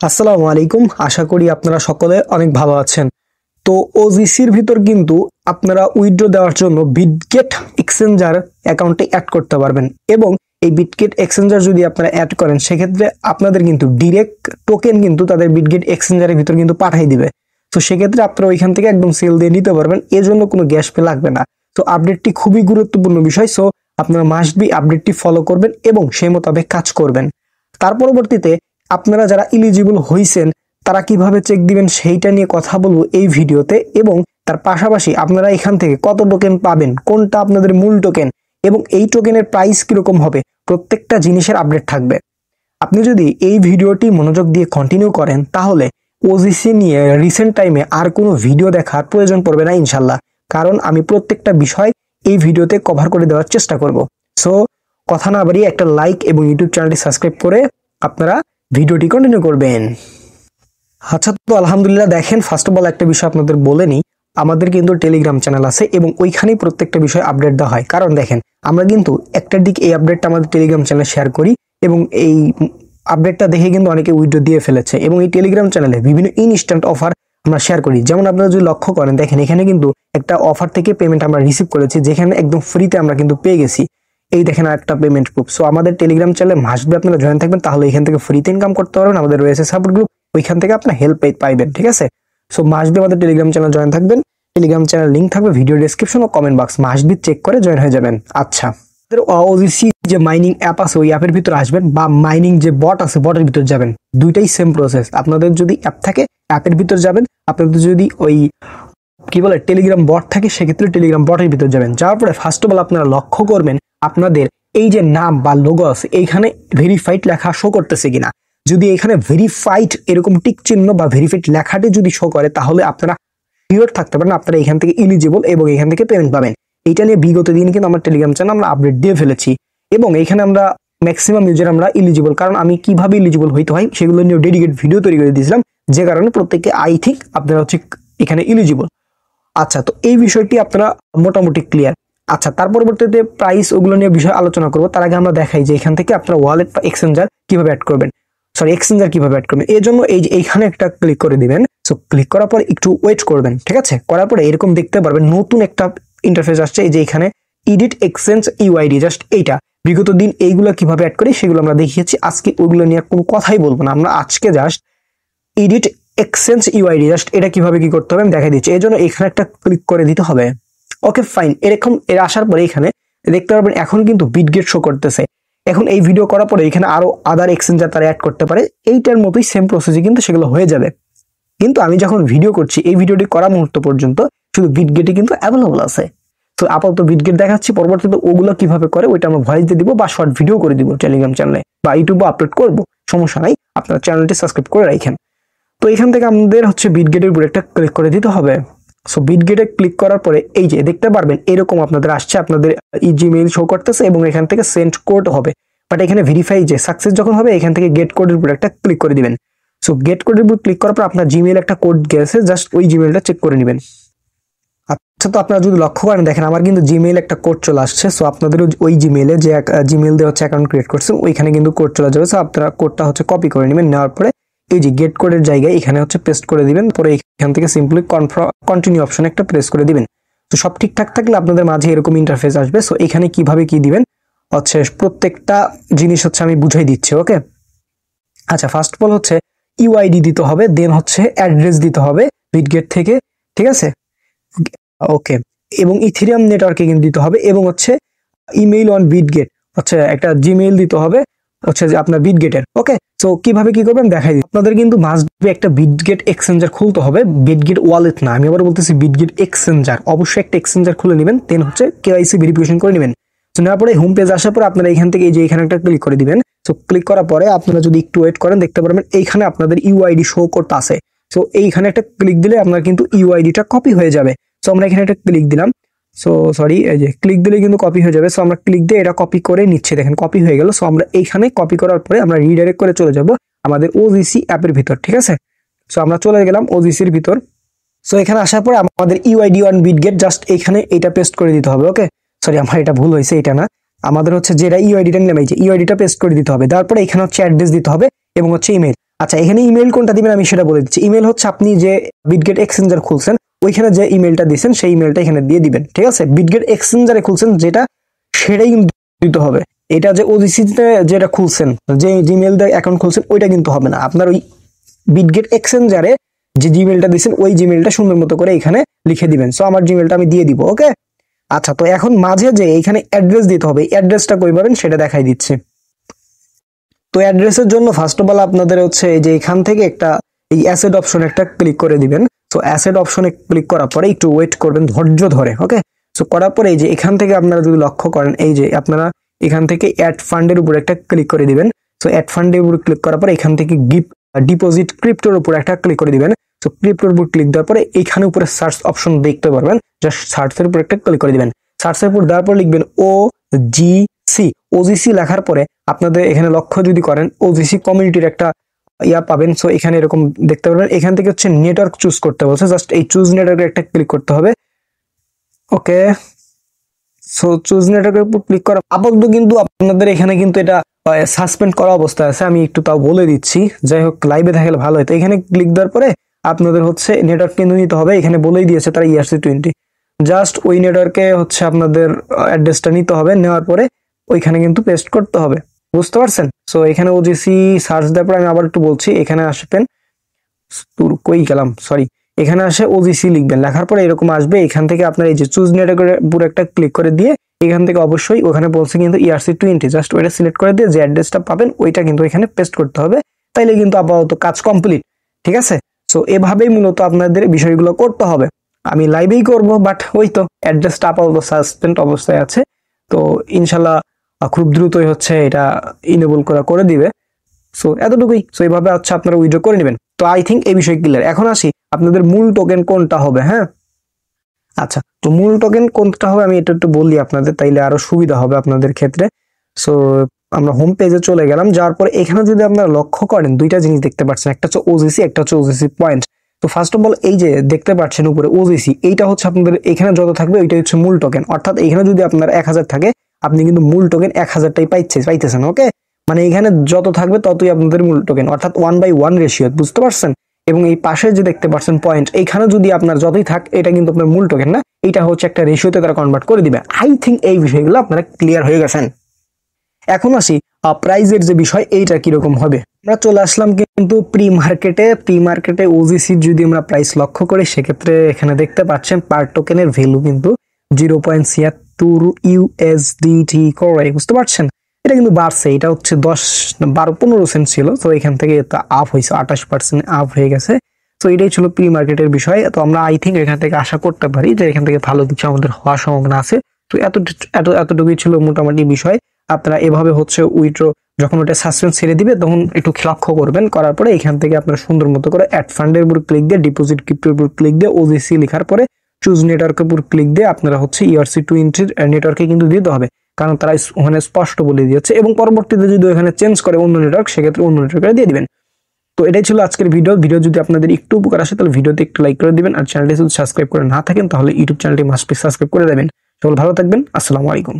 আসসালামু আলাইকুম। আশা করি আপনারা সকলে অনেক ভালো আছেন। তো ওজিসির ভিতর কিন্তু আপনারা উইথড্র দেওয়ার জন্য বিটগেট এক্সচেঞ্জার অ্যাকাউন্টে অ্যাড করতে পারবেন এবং এই বিটগেট এক্সচেঞ্জার যদি আপনারা অ্যাড করেন সেক্ষেত্রে আপনাদের কিন্তু ডিরেক্ট টোকেন কিন্তু তাদের বিটগেট এক্সচেঞ্জারের ভিতর কিন্তু পাঠিয়ে দিবে। তো সেক্ষেত্রে আপনারা ওইখান থেকে একদম সেল দিয়ে নিতে পারবেন, এর জন্য কোনো গ্যাস পে লাগবে না। তো আপডেটটি খুবই গুরুত্বপূর্ণ বিষয়, সো আপনারা মাস্ট বি আপডেটটি ফলো করবেন এবং সেই মোতাবেক কাজ করবেন। তার পরবর্তীতে আপনারা যারা এলিজিবল হইছেন তারা কিভাবে চেক দিবেন সেইটা নিয়ে কথা বলবো এই ভিডিওতে, এবং তার পাশাপাশি আপনারা এখান থেকে কত টোকেন পাবেন, কোনটা আপনাদের মূল টোকেন এবং এই টোকেনের প্রাইস কিরকম হবে, প্রত্যেকটা জিনিসের আপডেট থাকবে। আপনি যদি এই ভিডিওটি মনোযোগ দিয়ে কন্টিনিউ করেন তাহলে ওজিসি নিয়ে রিসেন্ট টাইমে আর কোনো ভিডিও দেখার প্রয়োজন পড়বে না ইনশাল্লাহ, কারণ আমি প্রত্যেকটা বিষয় এই ভিডিওতে কভার করে দেওয়ার চেষ্টা করব। সো কথা না বাড়িয়ে একটা লাইক এবং ইউটিউব চ্যানেলটি সাবস্ক্রাইব করে আপনারা ভিডিওটি কন্টিনিউ করবেন। আচ্ছা, তো আলহামদুলিল্লাহ, দেখেন ফার্স্ট অফ অল একটা বিষয় আপনাদের বলে নিই, আমাদের কিন্তু টেলিগ্রাম চ্যানেল আছে এবং ওইখানেই প্রত্যেকটা বিষয় আপডেট দেওয়া হয়। কারণ দেখেন আমরা কিন্তু একটার দিক এই আপডেটটা আমাদের টেলিগ্রাম চ্যানেলে শেয়ার করি এবং এই আপডেটটা দেখে কিন্তু অনেকে উইথড্র দিয়ে ফেলেছে এবং এই টেলিগ্রাম চ্যানেলে বিভিন্ন ইনস্ট্যান্ট অফার আমরা শেয়ার করি। যেমন আপনারা যদি লক্ষ্য করেন, দেখেন এখানে কিন্তু একটা অফার থেকে পেমেন্ট আমরা রিসিভ করেছি, যেখানে একদম ফ্রিতে আমরা কিন্তু পেয়ে গেছি। এই দেখেন একটা পেমেন্ট প্রুফ। সো আমাদের টেলিগ্রাম চ্যানেলে মাস্ট বি আপনারা জয়েন থাকবেন, তাহলে এখান থেকে ফ্রিতে ইনকাম করতে পারবেন। আমাদের রয়েছে সাপোর্ট গ্রুপ, ওইখান থেকে আপনার হেল্প পাইবেন, ঠিক আছে? সো মাস্ট বি আমাদের টেলিগ্রাম চ্যানেল জয়েন থাকবেন। টেলিগ্রাম চ্যানেল লিংক থাকবে ভিডিও ডেসক্রিপশন ও comment box, must be check করে জয়েন হয়ে যাবেন। আচ্ছা, ওজিসি যে মাইনিং অ্যাপ আছে ওই অ্যাপের ভিতর আসবেন, বা মাইনিং যে বট আছে বটের ভিতর যাবেন, দুইটাই সেম প্রসেস। আপনাদের যদি অ্যাপ থাকে অ্যাপের ভিতর যাবেন, আপনাদের যদি ওই কি বলে টেলিগ্রাম বট থাকে সেক্ষেত্রে টেলিগ্রাম বটের ভিতর যাবেন। যাওয়ার পরে ফার্স্ট অফ অল আপনারা লক্ষ্য করবেন আপনাদের এই যে নাম বা লোগো আছে এইখানে ভেরিফাইড লেখা শো করতেছে কিনা। যদি এখানে ভেরিফাইড এরকম টিক চিহ্ন বা ভেরিফাইড লেখাটি যদি শো করে তাহলে আপনারা শিওর থাকতে পারেন আপনারা এখান থেকে এলিজিবল এবং এখান থেকে পেমেন্ট পাবেন। এইটা নিয়ে বিগত দিন কিন্তু আমার টেলিগ্রাম চ্যানেল আমরা আপডেট দিয়ে ফেলেছি এবং এখানে আমরা ম্যাক্সিমাম ইউজার আমরা এলিজিবল, কারণ আমি কিভাবে এলিজিবল হইতে হয় সেগুলো নিয়ে ডেডিকেট ভিডিও তৈরি করে দিয়েছিলাম, যে কারণে প্রত্যেককে আই থিঙ্ক আপনারা হচ্ছে এখানে এলিজিবল। আচ্ছা, তো এই বিষয়টি আপনারা মোটামুটি ক্লিয়ার। আচ্ছা, তার পরবর্তীতে প্রাইস ওগুলো নিয়ে বিষয় আলোচনা করবো। তার আগে আমরা দেখাই যে এখান থেকে আপনারা ওয়ালেট বা এক্সচেঞ্জার কিভাবে অ্যাড করবেন, এক্সচেঞ্জার কিভাবে অ্যাড করবেন। এর জন্য এই যে এইখানে একটা ক্লিক করে দিবেন। সো ক্লিক করার পর একটু ওয়েট করবেন, ঠিক আছে? করার পরে এরকম দেখতে পারবেন নতুন একটা ইন্টারফেস আসছে, এই যে এখানে এডিট এক্সচেঞ্জ ইউআইডি, জাস্ট এইটা। বিগত দিন এইগুলো কিভাবে অ্যাড করি সেগুলো আমরা দেখিয়েছি, আজকে ওইগুলো নিয়ে কোনো কথাই বলবো না। আমরা আজকে just edit exchange UID, just এটা কিভাবে কি করতে হবে আমি দেখাই দিচ্ছি। এর জন্য এখানে একটা ক্লিক করে দিতে হবে। ওকে ফাইন, এরকম এর আসার পরে এখানে দেখতে পারবেন এখন কিন্তু বিটগেট শো করতেছে। এখন এই ভিডিও করার পরে এখানে আরো আদার এক্সচেঞ্জার তারা অ্যাড করতে পারে, এইটার মতোই সেম প্রসেসে কিন্তু সেগুলো হয়ে যাবে। কিন্তু আমি যখন ভিডিও করছি এই ভিডিওটি করা মুহূর্ত পর্যন্ত শুধু বিটগেটই কিন্তু অ্যাভেলেবল আছে। তো আপাতত বিটগেট দেখাচ্ছি, পরবর্তীতে ওগুলো কিভাবে করে ওইটা আমরা ভয়েস দিয়ে দিব বা শর্ট ভিডিও করে দিব টেলিগ্রাম চ্যানেলে বা ইউটিউবে আপলোড করব, সমস্যা নাই। আপনারা চ্যানেলটি সাবস্ক্রাইব করে রাখেন। তো এখান থেকে আমাদের হচ্ছে বিটগেটের উপর একটা ক্লিক করে দিতে হবে। সো বিটগেটে ক্লিক করার পরে এই যে দেখতে পারবেন এরকম আপনাদের আসছে, আপনাদের জিমেইল শো করতেছে এবং এখান থেকে সেন্ড কোড হবে। বাট এখানে ভেরিফাই যে সাকসেস যখন হবে এখান থেকে গেট কোডের উপর একটা ক্লিক করে দিবেন। সো গেট কোডের উপর ক্লিক করার পর আপনার জিমেইল একটা কোড গেছে, জাস্ট ওই জিমেইলটা চেক করে নেবেন। আচ্ছা, তো আপনারা যদি লক্ষ্য করেন দেখেন আমার কিন্তু জিমেইল একটা কোড চলে আসছে। সো আপনাদের ওই জিমেইলে যে জিমেইল দিয়ে হচ্ছে অ্যাকাউন্ট ক্রিয়েট করছেন ওইখানে কিন্তু কোড চলে যাবে। সো আপনারা কোডটা হচ্ছে কপি করে নেবেন, নেওয়ার পরে এই যে গেট কোডের জায়গায় এখানে হচ্ছে পেস্ট করে দিবেন। পরে এখান থেকে সিম্পলি কন্টিনিউ অপশনে একটা প্রেস করে দিবেন। তো সব ঠিকঠাক থাকলে আপনাদের মাঝে এরকম ইন্টারফেস আসবে। সো এখানে কিভাবে কি দিবেন হচ্ছে প্রত্যেকটা জিনিস হচ্ছে আমি বুঝাই দিচ্ছি, ওকে? আচ্ছা, ফার্স্ট অফ অল হচ্ছে ইউআইডি দিতে হবে, দেন হচ্ছে অ্যাড্রেস দিতে হবে বিটগেট থেকে, ঠিক আছে? ওকে, এবং ইথেরিয়াম নেটওয়ার্কে কিন্তু দিতে হবে, এবং হচ্ছে ইমেইল অন বিটগেট হচ্ছে একটা জিমেইল দিতে হবে হচ্ছে যে আপনার বিটগেটের, ওকে? সো কিভাবে কি করবেন দেখাই দিই। আপনাদের কিন্তু মাস্ট বি একটা বিটগেট এক্সচেঞ্জার খুলতে হবে, বিটগেট ওয়ালেট না, আমি আবার বলতেছি বিটগেট এক্সচেঞ্জার। অবশ্যই একটা এক্সচেঞ্জার খুলে নেবেন, দেন হচ্ছে কেওয়াইসি ভেরিফিকেশন করে নেবেন। তো নেওয়ার পরে হোম পেজ আসার পর আপনারা এখান থেকে এই যে এখানে একটা ক্লিক করে দিবেন। সো ক্লিক করার পরে আপনারা যদি একটু ওয়েট করেন দেখতে পারবেন এইখানে আপনাদের ইউআইডি শো করতে আছে। সো এইখানে একটা ক্লিক দিলে আপনার কিন্তু ইউআইডিটা কপি হয়ে যাবে। সো আমরা এখানে একটা ক্লিক দিলাম। সো সরি, এই যে ক্লিক দিলে কিন্তু কপি হয়ে যাবে। সো আমরা ক্লিক দিয়ে এটা কপি করে নিচ্ছি, দেখেন কপি হয়ে গেল। সো আমরা এইখানে কপি করার পরে আমরা রিডাইরেক্ট করে চলে যাব আমাদের ওজিসি অ্যাপের ভিতর, ঠিক আছে? সো আমরা চলে গেলাম ওজিসির ভিতর। সো এখানে আসার পরে আমাদের ইউআইডি অন বিটগেট, জাস্ট এখানে এটা পেস্ট করে দিতে হবে, ওকে? সরি, আমার এটা ভুল হয়েছে, এটা না, আমাদের হচ্ছে যেটা ইউআইডিটা নিলাম এই যে ইউআইডিটা পেস্ট করে দিতে হবে। তারপরে এখানে হচ্ছে অ্যাড্রেস দিতে হবে এবং হচ্ছে ইমেল। আচ্ছা, এখানে ইমেল কোনটা দিবেন আমি সেটা বলে দিচ্ছি। ইমেল হচ্ছে আপনি যে বিটগেট এক্সচেঞ্জার খুলছেন ওইখানে যে ইমেলটা দিয়েছেন সেই ইমেলটা এখানে দিয়ে দিবেন, ঠিক আছে? বিটগেট এক্সচেঞ্জারে খুলছেন যেটা, সেটাই কিন্তু দিতে হবে। এটা যে ওজিসিতে যেটা খুলছেন, যে জিমেল দিয়ে অ্যাকাউন্ট খুলছেন ওইটা কিন্তু হবে না। আপনার ওই বিটগেট এক্সচেঞ্জারে যে জিমেলটা দিয়েছেন ওই জিমেলটা সুন্দর মতো করে এখানে লিখে দিবেন। সো আমার জিমেলটা আমি দিয়ে দিব, ওকে? আচ্ছা, তো এখন মাঝে যে এখানে অ্যাড্রেস দিতে হবে, অ্যাড্রেসটা কই পাবেন সেটা দেখাই দিচ্ছি। তো অ্যাড্রেসের জন্য ফার্স্ট অফ অল আপনাদের হচ্ছে এই যে এখান থেকে একটা এই অ্যাসেট অপশন একটা ক্লিক করে দিবেন। তো অ্যাসেট অপশনে ক্লিক করার পরে একটু ওয়েট করবেন ধৈর্য ধরে, ওকে? সো করার পরে এই যে এখান থেকে আপনারা যদি লক্ষ্য করেন, এই যে আপনারা এখান থেকে অ্যাড ফান্ডের উপর একটা ক্লিক করে দিবেন। সো অ্যাড ফান্ডের উপর ক্লিক করার পরে এখান থেকে ডিপোজিট ক্রিপ্টোর উপর একটা ক্লিক করে দিবেন। তো ক্রিপ্টোর উপর ক্লিক দেওয়ার পরে এখানে উপরে সার্চ অপশন দেখতে পারবেন, জাস্ট সার্চের উপর একটা ক্লিক করে দিবেন। সার্চের উপর দেওয়ার পর লিখবেন ওজিসি লেখার পরে আপনাদের এখানে লক্ষ্য যদি করেন ওজিসি কমিউনিটির একটা ইয়া পাবেন। সো এখানে এরকম দেখতে পারবেন। এখান থেকে হচ্ছে নেটওয়ার্ক চুজ করতে বলছে, জাস্ট এই চুজ নেটওয়ার্কে একটা ক্লিক করতে হবে, ওকে? সো চুজ নেটওয়ার্কের উপর ক্লিক করা আপাতত কিন্তু আপনাদের এখানে কিন্তু এটা সাসপেন্ড করা অবস্থায় আছে, আমি একটু তাও বলে দিচ্ছি। যাই হোক, লাইভে থাকলে ভালো হতো। এখানে ক্লিক দেওয়ার পরে আপনাদের হচ্ছে নেটওয়ার্ক কিন্তু নিতে হবে। এখানে বলেই দিয়েছে তারা ERC20, জাস্ট ওই নেটওয়ার্কে হচ্ছে আপনাদের অ্যাড্রেসটা নিতে হবে। নেওয়ার পরে ওইখানে কিন্তু পেস্ট করতে হবে, বুঝতে পারছেন? সো এখানে ওজিসি সার্চ দেওয়ার পরে আমি আবার একটু বলছি, এখানে আসবেন, কই গেলাম, সরি, এখানে আসে ওজিসি লিখবেন। লেখার পরে এরকম আসবে। এখান থেকে আপনার এই যে চুজ নেটওয়ার্কের পুরো একটা ক্লিক করে দিয়ে এখান থেকে অবশ্যই ওখানে বলছে কিন্তু ERC20, জাস্ট ওইটা সিলেক্ট করে দিয়ে যে অ্যাড্রেসটা পাবেন ওইটা কিন্তু এখানে পেস্ট করতে হবে। তাইলে কিন্তু আপাতত কাজ কমপ্লিট, ঠিক আছে? সো এভাবেই মূলত আপনাদের বিষয়গুলো করতে হবে। আমি লাইভেই করব, বাট ওই তো অ্যাড্রেসটা আপাতত সাসপেন্ড অবস্থায় আছে। তো ইনশাল্লাহ খুব দ্রুতই হচ্ছে এটা ইনেবল করে দিবে। সো এতটুকুই। সো এইভাবে হচ্ছে আপনারা উইথড্র করে নেবেন। তো আই থিঙ্ক এই বিষয় ক্লিয়ার। এখন আসি আপনাদের মূল টোকেন কোনটা হবে। হ্যাঁ, আচ্ছা, তো মূল টোকেন কোনটা হবে আমি এটা একটু বলি আপনাদের, তাইলে আরো সুবিধা হবে আপনাদের ক্ষেত্রে। সো আমরা হোম পেজে চলে গেলাম। যাওয়ার পরে এখানে যদি আপনারা লক্ষ্য করেন দুইটা জিনিস দেখতে পাচ্ছেন, একটা হচ্ছে ওজিসি, একটা হচ্ছে ওজিসি পয়েন্ট। তো ফার্স্ট অফ অল এই যে দেখতে পাচ্ছেন উপরে ওজিসি, এইটা হচ্ছে আপনাদের এখানে যত থাকবে ওইটা হচ্ছে মূল টোকেন। অর্থাৎ এখানে যদি আপনার 1000 থাকে আপনি কিন্তু মূল টোকেন 1000টাই পাইতেছেন, ওকে? মানে এখানে যত থাকবে ততই আপনাদের মূল টোকেন, অর্থাৎ 1/1 রেশিও, বুঝতে পারছেন? এবং এই পাশে যে দেখতে পাচ্ছেন পয়েন্ট, এইখানে যদি আপনার যতই থাক এটা কিন্তু আপনার মূল টোকেন না, এটা হচ্ছে একটা রেশিওতে তারা কনভার্ট করে দিবে। আই থিঙ্ক এই বিষয়গুলো আপনারা ক্লিয়ার হয়ে গেছেন। এখন আসি প্রাইজের যে বিষয়, এইটা কিরকম হবে। আমরা চলে আসলাম কিন্তু প্রি মার্কেটে ওজিসির যদি আমরা প্রাইস লক্ষ্য করি সেক্ষেত্রে এখানে দেখতে পাচ্ছেন পার টোকেনের ভ্যালু কিন্তু 0.76 USDT করে, বুঝতে পারছেন? এটা কিন্তু বাড়ছে, এটা হচ্ছে 10-12-15 সেন্ট ছিল। তো এখান থেকে এটা আপ হয়েছে, 28% আপ হয়ে গেছে। তো এটাই ছিল প্রি মার্কেটের বিষয়। তো আমরা আই থিঙ্ক এখান থেকে আশা করতে পারি যে এখান থেকে ভালো কিছু আমাদের হওয়ার সম্ভাবনা আছে। তো এতটুকুই ছিল মোটামুটি বিষয়। আপনারা এভাবে হচ্ছে উইথড্র যখন ওটা সাসপেন্স ছেড়ে দিবে তখন একটু লক্ষ্য করবেন। করার পরে এখান থেকে আপনারা সুন্দর মতো করে অ্যাড ফান্ডের উপর ক্লিক দিয়ে ডিপোজিট ক্রিপ্টোর উপর ক্লিক দিয়ে ওজিসি লেখার পরে চুজ নেটওয়ার্কের উপর ক্লিক দিয়ে আপনারা হচ্ছে ERC20 নেটওয়ার্কে কিন্তু দিতে হবে, কারণ তারা ওখানে স্পষ্ট বলে দিয়েছে। এবং পরবর্তীতে যদি ওখানে চেঞ্জ করে অন্য নেটওয়ার্ক সেক্ষেত্রে অন্য নেটওয়ার্কে দিয়ে দিবেন। তো এটাই ছিল আজকের ভিডিও যদি আপনাদের একটু উপকার আসে তাহলে ভিডিওতে একটু লাইক করে দিবেন। আর চ্যানেলটি যদি সাবস্ক্রাইব করে না থাকেন তাহলে ইউটিউব চ্যানেলটি মাস্ট বি সাবস্ক্রাইব করে দেবেন। সকল ভালো থাকবেন। আসসালামু আলাইকুম।